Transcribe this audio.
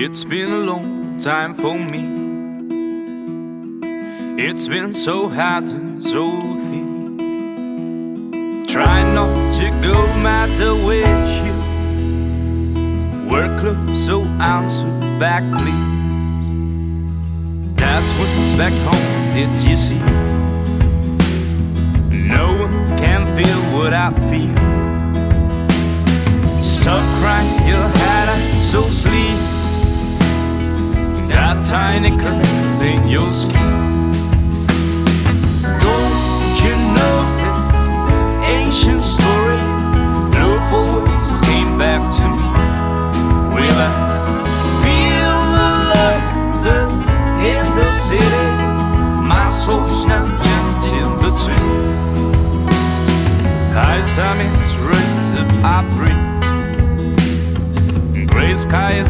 It's been a long time for me. It's been so hot and so thick. Try not to go matter where you work close, so answer back please. That's what's back home, did you see? No one can feel what I feel. Stop crying, your head is so sleep. Got tiny curls in your skin. Don't you know this ancient story? Love always came back to me. Will I feel the love in the city? My soul's now jammed in between. High summits raise up, I breathe. Gray sky